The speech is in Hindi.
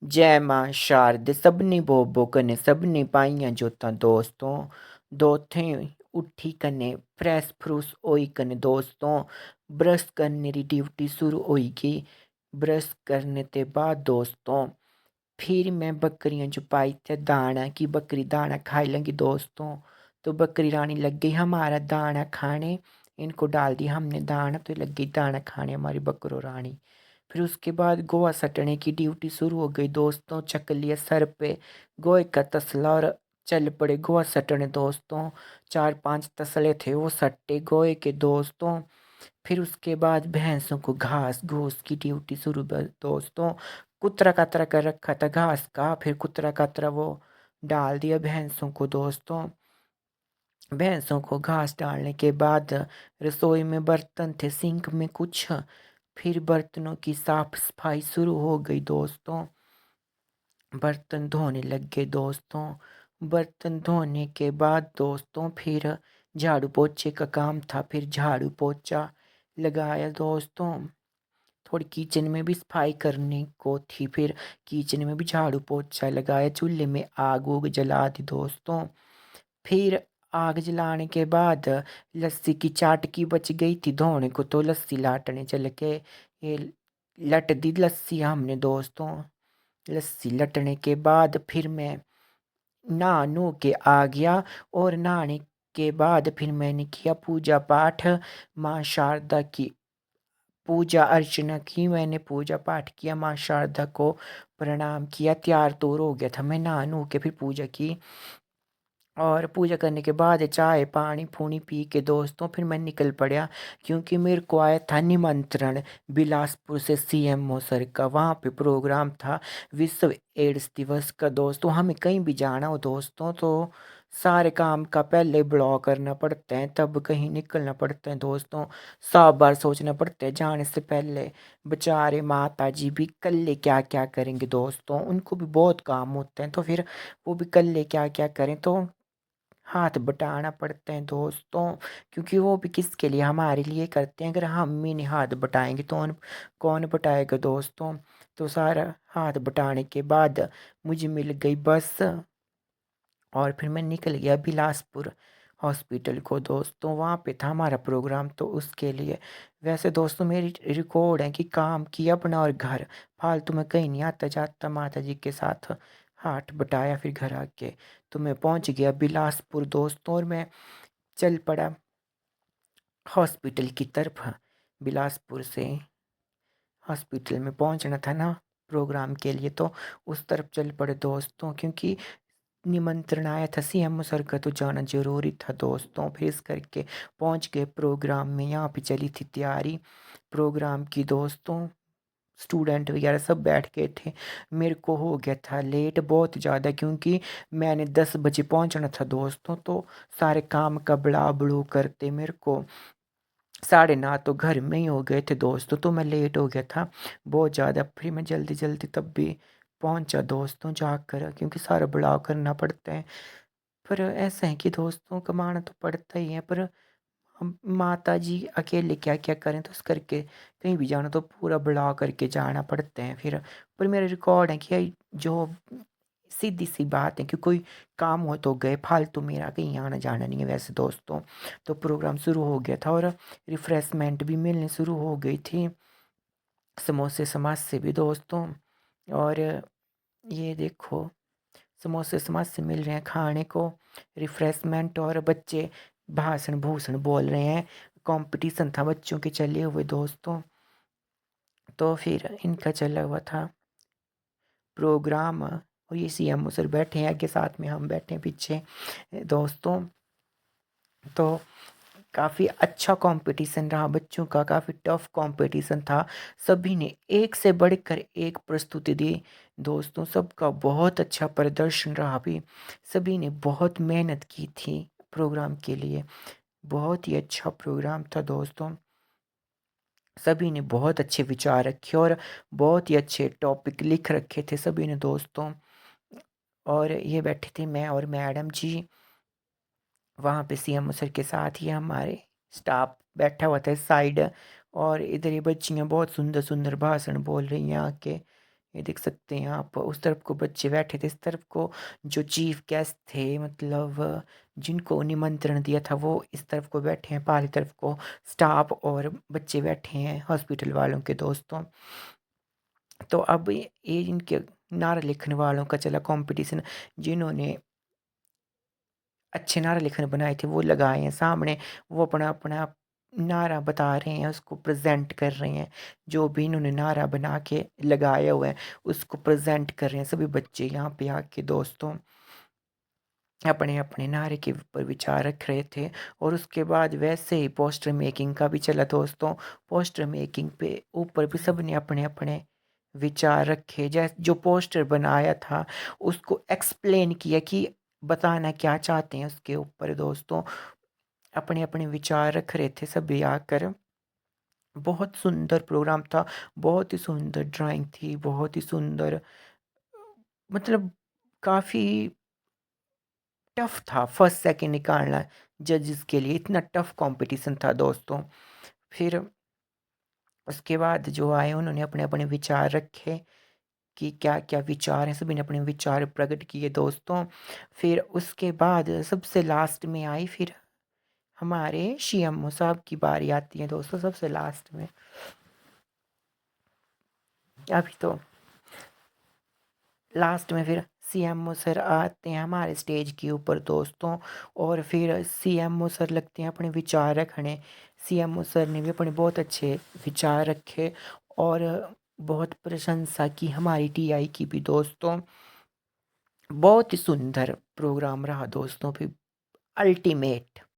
जय मां शारदे सबनी बोबो कने सबनी पाइयां जोतां दोस्तों दोथें उठी कने फ्रेश फ्रूस होई कने दोस्तों ब्रश करने री ड्यूटी शुरू होई गई। ब्रश करने के बाद दोस्तों फिर मैं बकरियां जो पाई थे दाना की बकरी दाना खाई लगी दोस्तों। तो बकरी रानी लग गई हमारा दाना खाने। इनको डाल दिया हमने दाना तो लग गई दाना खाने हमारी बकरो रानी। फिर उसके बाद गोवा सटने की ड्यूटी शुरू हो गई दोस्तों। चक लिया सर पे गोए का तसला और चल पड़े गोवा सटने दोस्तों। 4-5 तसले थे वो सट्टे गोए के दोस्तों। फिर उसके बाद भैंसों को घास घूस की ड्यूटी शुरू दोस्तों। कुतरा कातरा कर रखा था घास का, फिर कुतरा कातरा वो डाल दिया भैंसों को दोस्तों। भैंसों को घास डालने के बाद रसोई में बर्तन थे सिंक में कुछ। फिर बर्तनों की साफ सफाई शुरू हो गई दोस्तों। बर्तन धोने लग गए दोस्तों। बर्तन धोने के बाद दोस्तों फिर झाड़ू पोछे का काम था। फिर झाड़ू पोछा लगाया दोस्तों। थोड़ी किचन में भी सफाई करने को थी। फिर किचन में भी झाड़ू पोछा लगाया। चूल्हे में आग उग जला दी दोस्तों। फिर आग जलाने के बाद लस्सी की चाटकी बच गई थी धोने को, तो लस्सी लाटने चल के ये लट दी लस्सी हमने दोस्तों। लस्सी लटने के बाद फिर मैं नहा नू के आ गया। और नहाने के बाद फिर मैंने किया पूजा पाठ। माँ शारदा की पूजा अर्चना की। मैंने पूजा पाठ किया, माँ शारदा को प्रणाम किया। तैयार तोर हो गया था मैं नहा नू के, फिर पूजा की। और पूजा करने के बाद चाय पानी पूनी पी के दोस्तों फिर मैं निकल पड़ा। क्योंकि मेरे को आया था निमंत्रण बिलासपुर से सीएमओ सर का। वहाँ पे प्रोग्राम था विश्व एड्स दिवस का दोस्तों। हमें कहीं भी जाना हो दोस्तों तो सारे काम का पहले ब्लॉक करना पड़ता है, तब कहीं निकलना पड़ता है दोस्तों। 100 बार सोचना पड़ता है जाने से पहले। बेचारे माता जी भी कल्ले क्या क्या करेंगे दोस्तों, उनको भी बहुत काम होते हैं, तो फिर वो भी कल्ले क्या क्या करें, तो हाथ बटाना पड़ते हैं दोस्तों। क्योंकि वो भी किसके लिए, हमारे लिए करते हैं। अगर हम ही नहीं हाथ बटाएंगे तो कौन बटाएगा दोस्तों। तो सारा हाथ बटाने के बाद मुझे मिल गई बस। और फिर मैं निकल गया बिलासपुर हॉस्पिटल को दोस्तों। वहाँ पे था हमारा प्रोग्राम तो उसके लिए। वैसे दोस्तों मेरी रिकॉर्ड है कि काम किया अपना और घर, फालतू में कहीं नहीं आता जाता। माता जी के साथ हाथ बटाया फिर घर आके तो मैं पहुंच गया बिलासपुर दोस्तों। और मैं चल पड़ा हॉस्पिटल की तरफ। बिलासपुर से हॉस्पिटल में पहुंचना था ना प्रोग्राम के लिए, तो उस तरफ चल पड़े दोस्तों। क्योंकि निमंत्रण आया था सीएम सर का तो जाना जरूरी था दोस्तों। फिर इस करके पहुंच गए प्रोग्राम में। यहाँ पे चली थी तैयारी प्रोग्राम की दोस्तों। स्टूडेंट वगैरह सब बैठ गए थे। मेरे को हो गया था लेट बहुत ज़्यादा, क्योंकि मैंने 10 बजे पहुंचना था दोस्तों। तो सारे काम का बड़ा बड़ू करते मेरे को 9:30 तो घर में ही हो गए थे दोस्तों। तो मैं लेट हो गया था बहुत ज़्यादा। फिर मैं जल्दी जल्दी तब भी पहुंचा दोस्तों जाकर, क्योंकि सारा बड़ा करना पड़ता है। पर ऐसा है कि दोस्तों कमाना तो पड़ता ही है, पर हम माता जी अकेले क्या क्या करें, तो इस करके कहीं भी जाना तो पूरा बड़ा करके जाना पड़ता है फिर। पर मेरा रिकॉर्ड है कि जो सीधी सी बात है कि कोई काम हो तो गए, फालतू मेरा कहीं आना जाना नहीं है वैसे दोस्तों। तो प्रोग्राम शुरू हो गया था और रिफ्रेशमेंट भी मिलने शुरू हो गई थी, समोसे समाज भी दोस्तों। और ये देखो समोसे समाज से मिल रहे हैं खाने को, रिफ्रेशमेंट। और बच्चे भाषण भूषण बोल रहे हैं। कंपटीशन था बच्चों के चले हुए दोस्तों। तो फिर इनका चला हुआ था प्रोग्राम। और ये सीएम सर बैठे हैं आगे, साथ में हम बैठे हैं पीछे दोस्तों। तो काफ़ी अच्छा कंपटीशन रहा बच्चों का, काफ़ी टफ कंपटीशन था। सभी ने एक से बढ़कर एक प्रस्तुति दी दोस्तों। सबका बहुत अच्छा प्रदर्शन रहा भी। सभी ने बहुत मेहनत की थी प्रोग्राम के लिए। बहुत ही अच्छा प्रोग्राम था दोस्तों। सभी ने बहुत अच्छे विचार रखे और बहुत ही अच्छे टॉपिक लिख रखे थे सभी ने दोस्तों। और ये बैठे थे मैं और मैडम जी वहाँ पे सीएम सर के साथ ही हमारे स्टाफ बैठा हुआ था साइड। और इधर ये बच्चियाँ बहुत सुंदर सुंदर भाषण बोल रही हैं आके। ये देख सकते हैं आप, उस तरफ को बच्चे बैठे थे, इस तरफ को जो चीफ गेस्ट थे, मतलब जिनको निमंत्रण दिया था वो इस तरफ को बैठे हैं, पाली तरफ को स्टाफ और बच्चे बैठे हैं हॉस्पिटल वालों के दोस्तों। तो अब ये इनके नारा लिखने वालों का चला कंपटीशन, जिन्होंने अच्छे नारा लेखन बनाए थे वो लगाए हैं सामने, वो अपना अपना नारा बता रहे हैं, उसको प्रेजेंट कर रहे हैं। जो भी इन्होंने नारा बना के लगाया हुआ है उसको प्रेजेंट कर रहे हैं सभी बच्चे यहाँ पे आके दोस्तों, अपने अपने नारे के ऊपर विचार रख रहे थे। और उसके बाद वैसे ही पोस्टर मेकिंग का भी चला दोस्तों। पोस्टर मेकिंग पे ऊपर भी सब ने अपने अपने विचार रखे, जैसे जो पोस्टर बनाया था उसको एक्सप्लेन किया कि बताना क्या चाहते हैं उसके ऊपर दोस्तों, अपने अपने विचार रख रहे थे सभी आकर। बहुत सुंदर प्रोग्राम था, बहुत ही सुंदर ड्राइंग थी, बहुत ही सुंदर, मतलब काफ़ी टफ था फर्स्ट सेकंड निकालना जजेस के लिए, इतना टफ कंपटीशन था दोस्तों। फिर उसके बाद जो आए उन्होंने अपने अपने विचार रखे कि क्या क्या विचार हैं, सभी ने अपने विचार प्रकट किए दोस्तों। फिर उसके बाद सबसे लास्ट में आई फिर हमारे सीएमओ साहब की बारी आती है दोस्तों सबसे लास्ट में। अभी तो लास्ट में फिर सीएमओ सर आते हैं हमारे स्टेज के ऊपर दोस्तों, और फिर सीएमओ सर लगते हैं अपने विचार रखने। सीएमओ सर ने भी अपने बहुत अच्छे विचार रखे और बहुत प्रशंसा की हमारी टीआई की भी दोस्तों। बहुत ही सुंदर प्रोग्राम रहा दोस्तों, फिर अल्टीमेट।